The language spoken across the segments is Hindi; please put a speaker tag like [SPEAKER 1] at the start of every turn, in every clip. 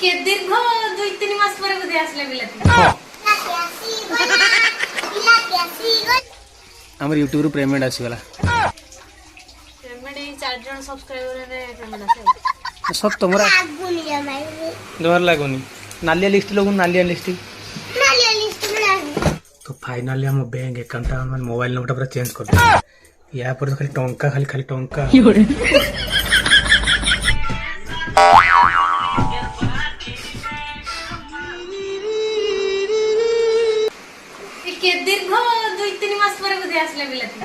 [SPEAKER 1] के दीर्घ 2-3 मास पर बोधे आसले बिलाती
[SPEAKER 2] हमर यूट्यूब रो पेमेंट आसीगला
[SPEAKER 1] पेमेंट 4 जन सब्सक्राइबर रे पेमेंट आसे
[SPEAKER 2] सब तमरा डर लागोनी नालिया लिस्ट लोगन नालिया लिस्ट तो फाइनली हम बैंक अकाउंट मन मोबाइल नंबर पूरा चेंज कर दे या पर तो खाली टंका खाली टंका
[SPEAKER 1] के दीर्घ 2-3 मास पर बोधे आसले बिलाती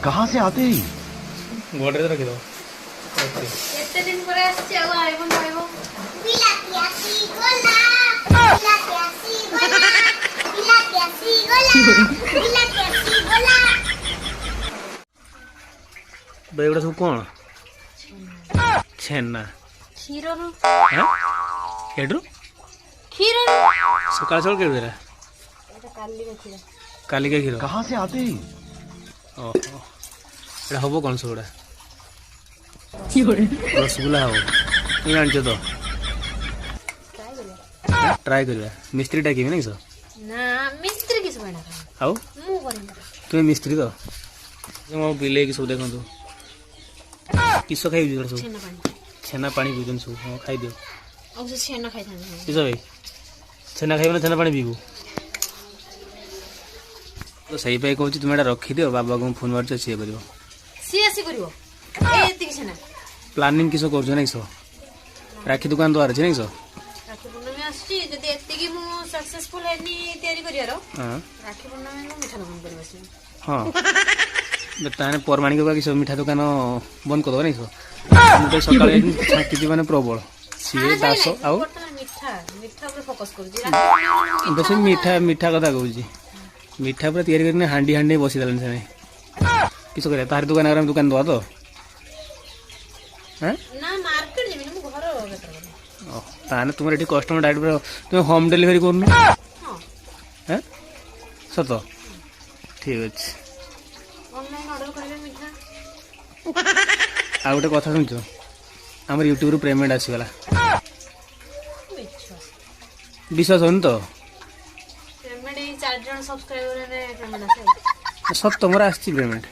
[SPEAKER 3] कहाँ से आते ही
[SPEAKER 2] गोडरेज रखी दो
[SPEAKER 1] एते दिन पर आछे आ आइबो नइबो बिलाती आसी गोला
[SPEAKER 2] बेगड़ा सब कौन छेना
[SPEAKER 1] क्षीर रो
[SPEAKER 2] हैं केड्रो
[SPEAKER 1] क्षीर
[SPEAKER 2] सकाळ सकाळ केड देरा
[SPEAKER 1] एटा
[SPEAKER 2] काली के खीर
[SPEAKER 3] कहाँ से आते ही
[SPEAKER 2] ओहो एटा हबो कोन सोडा रसगुल्ला हो इन आनछो तो ट्राई करबा मिस्त्री टाकी नहीं सो
[SPEAKER 1] ना मिस्त्री किस बना
[SPEAKER 2] आओ
[SPEAKER 1] मु करिन
[SPEAKER 2] तुम मिस्त्री तो मो बिले की सब देखो तो किसो खाइ जुड़ सब छेना पानी पीजन सब हां खाइ दियो
[SPEAKER 1] अब से छेना खाइ थाने
[SPEAKER 2] किसो भाई छेना खाइबो ना छेना पानी पीबो तो सही पे कहूँ तुम एटा रखी दियो बाबा को फोन मारछ से करिवो
[SPEAKER 1] सी आसी करिवो एति किछ ना
[SPEAKER 2] प्लानिंग किसो करछ नहीं सो राखी दुकान द्वार छ नहीं सो
[SPEAKER 1] राखी पूर्णिमा आसी जदी एति की मु सक्सेसफुल हेनी तयारी करियारो
[SPEAKER 2] हां
[SPEAKER 1] राखी पूर्णिमा मु मिठा दुकान करि बसि
[SPEAKER 2] हां बेताने परमाणिक का किसो मिठा दुकान बंद कर दो नहीं सो मुटे सकाळे छाकी जी माने प्रबल सीए दास आउ
[SPEAKER 1] मिठा मिठा पर फोकस कर जी
[SPEAKER 2] बस मीठा मीठा कथा कहू मीठा पूरा तैयारी करने हांडी हांडी बसी दलन से किसो करे तार दुकान आराम दुकान दवा तो हैं
[SPEAKER 1] ना मार्केट जेमी मु घर बेटर
[SPEAKER 2] ओ ताने तुमर एठी कस्टमर डायरेक्ट तुम होम डिलीवरी करनु
[SPEAKER 1] हां
[SPEAKER 2] हैं सतो ठीक अछि
[SPEAKER 1] ऑनलाइन ऑर्डर करबे मिठा
[SPEAKER 2] आ गोटे कथा सुनछो हमर यूट्यूब रो पेमेंट आसीगला विश्वास होन तो
[SPEAKER 1] पेमेंट 4 जन सब्सक्राइबर रे पेमेंट आसे
[SPEAKER 2] सब तमरा आछि पेमेंट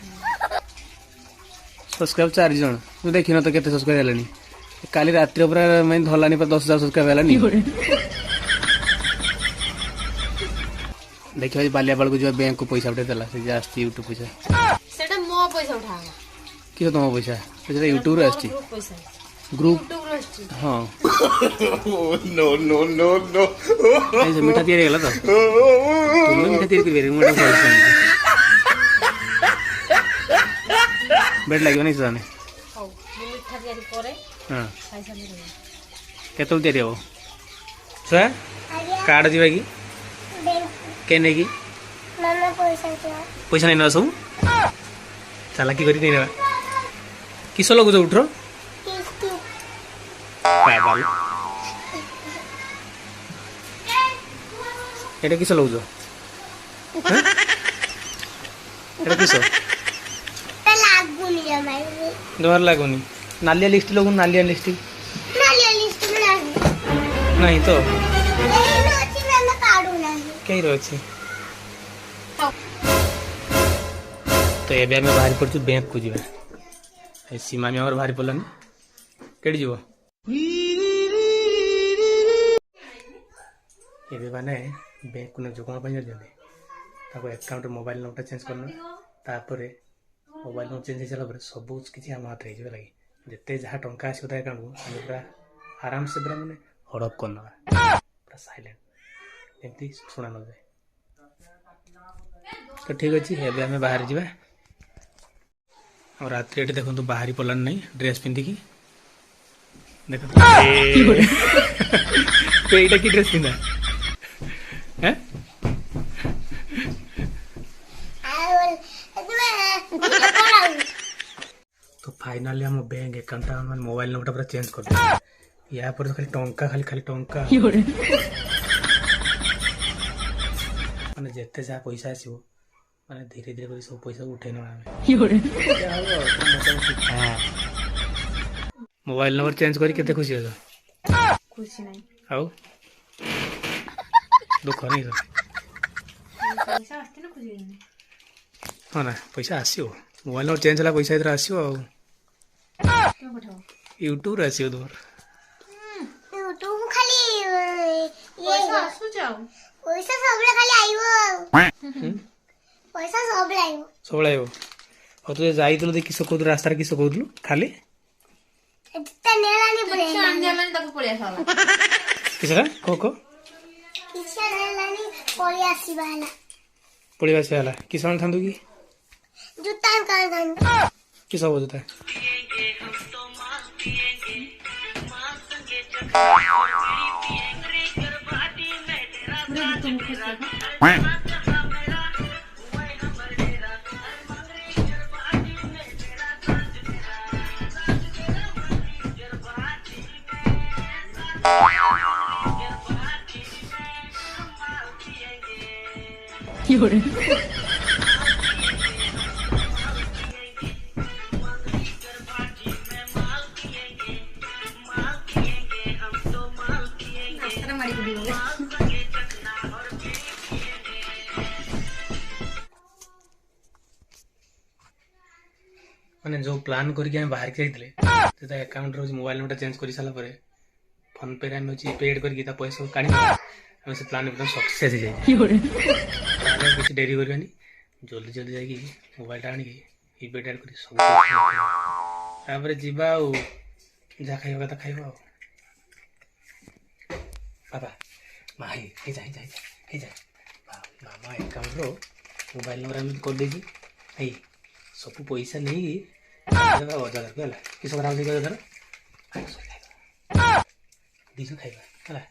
[SPEAKER 2] सब्सक्राइब 4 जन तू देखि न तो केते सब्सक्राइब हलानी काली रात्रि पूरा मैं धलानी पर 10,000 सब्सक्राइब हलानी देखियो बालिया बाल को जो बैंक को पैसा उठे देला से जास्ती यूट्यूब पैसा
[SPEAKER 1] सेटा मो पैसा उठावा
[SPEAKER 2] कियो तुम पैसा से यूट्यूब रे आछि
[SPEAKER 1] ग्रुप पैसा
[SPEAKER 2] ग्रुप
[SPEAKER 1] यूट्यूब रे आछि
[SPEAKER 2] हां
[SPEAKER 3] नो नो नो नो
[SPEAKER 2] ऐसे मीठा तैयारी गेला तो तुम मीठा तैयारी करबे मोटा पैसा बेड लागियो नहीं जाने
[SPEAKER 1] हो मिठा तयारी करे
[SPEAKER 2] हां
[SPEAKER 1] पैसा ले
[SPEAKER 2] केतल तैयारी हो सर कार्ड दिबा की केने की
[SPEAKER 4] मामा
[SPEAKER 2] पैसा नहीं ना सब चालाकी करी नहीं ना किसो लगो जो उठरो पाबाल एटा किसो लगो जो एटा किसो डर लागोनी नालिया लिस्ट लोगन नालिया लिस्ट नहीं तो कहीं रही तो ये आम बाहरी पड़ू बैंक को जी सीमा में बाहरी पड़लानी कड़ी जीव ये माने बैंक को जो कौन जाते अकाउंट मोबाइल नंबर चेंज करना तापर मोबाइल नंबर चेंज हो सारा सब किसी आम हाथ हो लगे जिते जहाँ टंका आस अकाउंट को पूरा आराम से पूरा मैंने हड़प कर ना पूरा साइलेंट एमती शुणा न जाए तो ठीक अच्छे एवं आम बाहर जा और रात्रि ये देखो बाहरी पड़ान नहीं ड्रेस पिंधिकी देख तो यहाँ कि ड्रेस पिंधा हैं तो फाइनली हम बैंक अकाउंट मन मोबाइल नंबर पूरा चेंज कर दे या पर तो खाली टंका माने जेते जा पैसा आसीबो माने धीरे धीरे कर सब पैसा उठे ना मोबाइल नंबर चेंज करी केते खुशी हो
[SPEAKER 1] खुशी नहीं
[SPEAKER 2] आउ दुख नहीं तो
[SPEAKER 1] पैसा आस्ते ना खुशी नहीं
[SPEAKER 2] हाँ ना पैसा आसियो मोबाइल नंबर चेंज होला पैसा इधर आसियो आउ
[SPEAKER 1] क्यों पठाओ
[SPEAKER 2] यूट्यूब आसियो तोर
[SPEAKER 4] तुम खाली
[SPEAKER 1] पैसा आसु जाओ
[SPEAKER 4] पैसा सबले खाली आइबो पैसा सबले आइबो
[SPEAKER 2] सब आइबो और तू जाइतलु दे किस कहू रास्ता किस कहूलु खाली
[SPEAKER 4] एता नेलानी
[SPEAKER 1] किसी
[SPEAKER 4] पड़े
[SPEAKER 1] अंजलनी तक पड़े साला
[SPEAKER 2] किसरा को
[SPEAKER 4] किसी नेलानी पड़ी आसीबाला
[SPEAKER 2] पड़िया से आला किसान थांदु की
[SPEAKER 4] जुत्ता कान
[SPEAKER 2] किस हो जाता है
[SPEAKER 1] पूरे तुम खुश हो नाश्ता मारी को दियो
[SPEAKER 2] माने जो प्लान करके हम बाहर के जाइतले तेता अकाउंट रो मोबाइल नंबर चेंज करि साला परे फोन पे रे हम पेड करके ता पैसा काढी हम से प्लान एकदम सक्सेस हो जाई कुछ देरी करबानी जल्दी जल्दी जाई मोबाइल टा आनी ई बेड कर सब तापर जीवा ओ जा खाइबा त खाइबा पापा माही हे जा मामा अकाउंट रो मोबाइल नंबर हम कर देजी हे सब पैसा नहीं अजा किस खराब नहीं कर दिस खाइबा है